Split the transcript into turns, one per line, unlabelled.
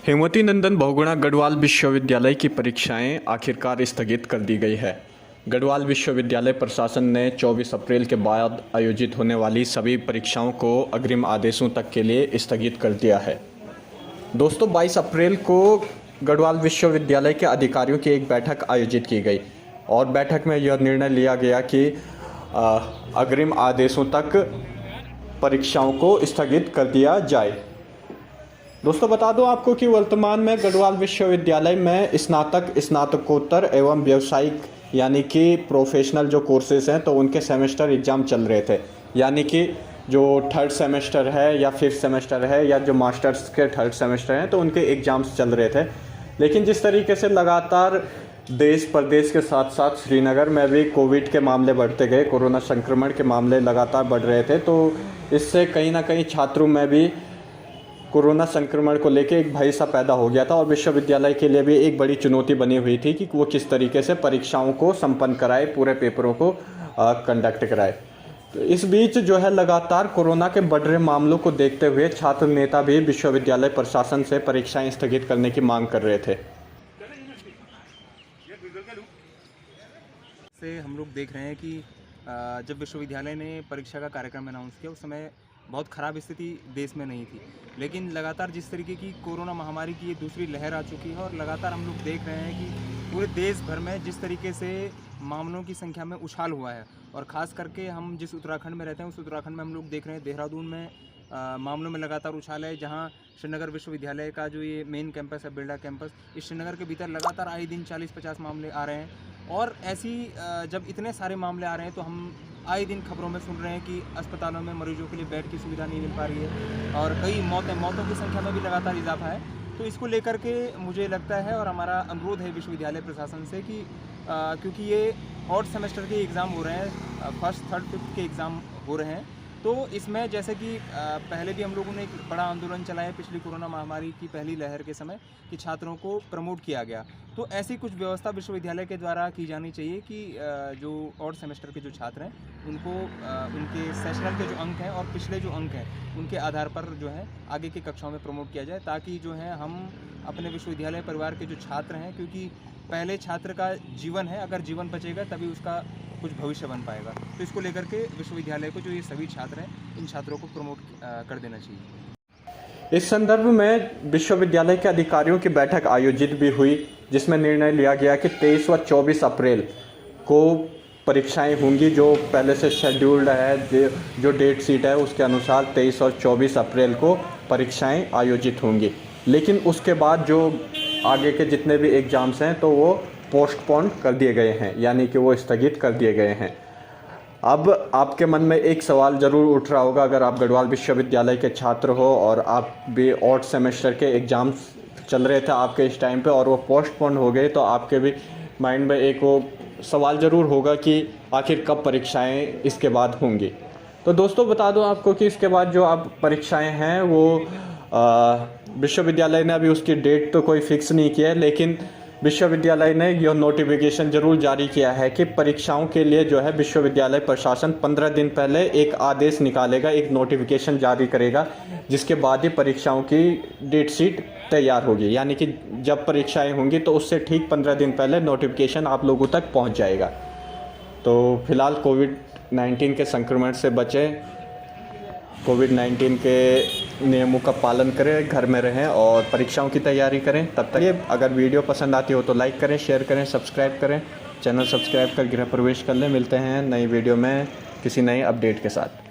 हेमवती नंदन बहुगुणा गढ़वाल विश्वविद्यालय की परीक्षाएं आखिरकार स्थगित कर दी गई है। गढ़वाल विश्वविद्यालय प्रशासन ने 24 अप्रैल के बाद आयोजित होने वाली सभी परीक्षाओं को अग्रिम आदेशों तक के लिए स्थगित कर दिया है। दोस्तों, 22 अप्रैल को गढ़वाल विश्वविद्यालय के अधिकारियों की एक बैठक आयोजित की गई और बैठक में यह निर्णय लिया गया कि अग्रिम आदेशों तक परीक्षाओं को स्थगित कर दिया जाए। दोस्तों, बता दूं आपको कि वर्तमान में गढ़वाल विश्वविद्यालय में स्नातक, स्नातकोत्तर एवं व्यावसायिक यानी कि प्रोफेशनल जो कोर्सेज हैं तो उनके सेमेस्टर एग्ज़ाम चल रहे थे। यानी कि जो थर्ड सेमेस्टर है या फिफ्थ सेमेस्टर है या जो मास्टर्स के थर्ड सेमेस्टर हैं तो उनके एग्ज़ाम्स चल रहे थे। लेकिन जिस तरीके से लगातार देश प्रदेश के साथ साथ श्रीनगर में भी कोविड के मामले बढ़ते गए, कोरोना संक्रमण के मामले लगातार बढ़ रहे थे, तो इससे कहीं ना कहीं छात्रों में भी कोरोना संक्रमण को लेकर एक भय सा पैदा हो गया था और विश्वविद्यालय के लिए भी एक बड़ी चुनौती बनी हुई थी कि वो किस तरीके से परीक्षाओं को संपन्न कराए, पूरे पेपरों को कंडक्ट कराए। तो इस बीच जो है लगातार कोरोना के बढ़ रहे मामलों को देखते हुए छात्र नेता भी विश्वविद्यालय प्रशासन से परीक्षाएं स्थगित करने की मांग कर रहे थे।
से हम लोग देख रहे हैं कि जब विश्वविद्यालय ने परीक्षा का कार्यक्रम अनाउंस किया उस समय बहुत ख़राब स्थिति देश में नहीं थी, लेकिन लगातार जिस तरीके की कोरोना महामारी की ये दूसरी लहर आ चुकी है और लगातार हम लोग देख रहे हैं कि पूरे देश भर में जिस तरीके से मामलों की संख्या में उछाल हुआ है और ख़ास करके हम जिस उत्तराखंड में रहते हैं उस उत्तराखंड में हम लोग देख रहे हैं देहरादून में मामलों में लगातार उछाल है। जहां श्रीनगर विश्वविद्यालय का जो ये मेन कैंपस है, बिरला कैंपस, इस श्रीनगर के भीतर लगातार आए दिन 40-50 मामले आ रहे हैं और ऐसी जब इतने सारे मामले आ रहे हैं तो हम आए दिन खबरों में सुन रहे हैं कि अस्पतालों में मरीजों के लिए बेड की सुविधा नहीं मिल पा रही है और कई मौतों की संख्या में भी लगातार इजाफा है। तो इसको लेकर के मुझे लगता है और हमारा अनुरोध है विश्वविद्यालय प्रशासन से कि क्योंकि ये ऑड सेमेस्टर के एग्ज़ाम हो रहे हैं, फर्स्ट, थर्ड, फिफ्थ के एग्ज़ाम हो रहे हैं, तो इसमें जैसे कि पहले भी हम लोगों ने एक बड़ा आंदोलन चलाया पिछली कोरोना महामारी की पहली लहर के समय कि छात्रों को प्रमोट किया गया, तो ऐसी कुछ व्यवस्था विश्वविद्यालय के द्वारा की जानी चाहिए कि जो ऑड सेमेस्टर के जो छात्र हैं उनको उनके सेशनल के जो अंक हैं और पिछले जो अंक हैं उनके आधार पर जो है आगे की कक्षाओं में प्रमोट किया जाए, ताकि जो है हम अपने विश्वविद्यालय परिवार के जो छात्र हैं, क्योंकि पहले छात्र का जीवन है, अगर जीवन बचेगा तभी उसका कुछ भविष्य बन पाएगा, तो इसको लेकर के विश्वविद्यालय को जो ये सभी छात्र हैं इन छात्रों को प्रमोट कर देना चाहिए।
इस संदर्भ में विश्वविद्यालय के अधिकारियों की बैठक आयोजित भी हुई जिसमें निर्णय लिया गया कि 23 व 24 अप्रैल को परीक्षाएं होंगी। जो पहले से शेड्यूल्ड है, जो डेट शीट है उसके अनुसार 23 और 24 अप्रैल को परीक्षाएं आयोजित होंगी, लेकिन उसके बाद जो आगे के जितने भी एग्ज़ाम्स हैं तो वो पोस्टपोन कर दिए गए हैं, यानी कि वो स्थगित कर दिए गए हैं। अब आपके मन में एक सवाल ज़रूर उठ रहा होगा, अगर आप गढ़वाल विश्वविद्यालय के छात्र हो और आप भी ऑड सेमेस्टर के एग्ज़ाम्स चल रहे थे आपके इस टाइम पे और वो पोस्टपोन हो गए, तो आपके भी माइंड में एक वो सवाल ज़रूर होगा कि आखिर कब परीक्षाएं इसके बाद होंगी। तो दोस्तों, बता दूं आपको कि इसके बाद जो अब परीक्षाएं हैं वो विश्वविद्यालय ने अभी उसकी डेट तो कोई फिक्स नहीं किया है, लेकिन विश्वविद्यालय ने यह नोटिफिकेशन जरूर जारी किया है कि परीक्षाओं के लिए जो है विश्वविद्यालय प्रशासन 15 दिन पहले एक आदेश निकालेगा, एक नोटिफिकेशन जारी करेगा, जिसके बाद ही परीक्षाओं की डेट शीट तैयार होगी। यानी कि जब परीक्षाएं होंगी तो उससे ठीक 15 दिन पहले नोटिफिकेशन आप लोगों तक पहुंच जाएगा। तो फिलहाल कोविड-19 के संक्रमण से बचें, कोविड-19 के नियमों का पालन करें, घर में रहें और परीक्षाओं की तैयारी करें। तब तक ये अगर वीडियो पसंद आती हो तो लाइक करें, शेयर करें, सब्सक्राइब करें, चैनल सब्सक्राइब कर गृह प्रवेश कर लें। मिलते हैं नई वीडियो में किसी नए अपडेट के साथ।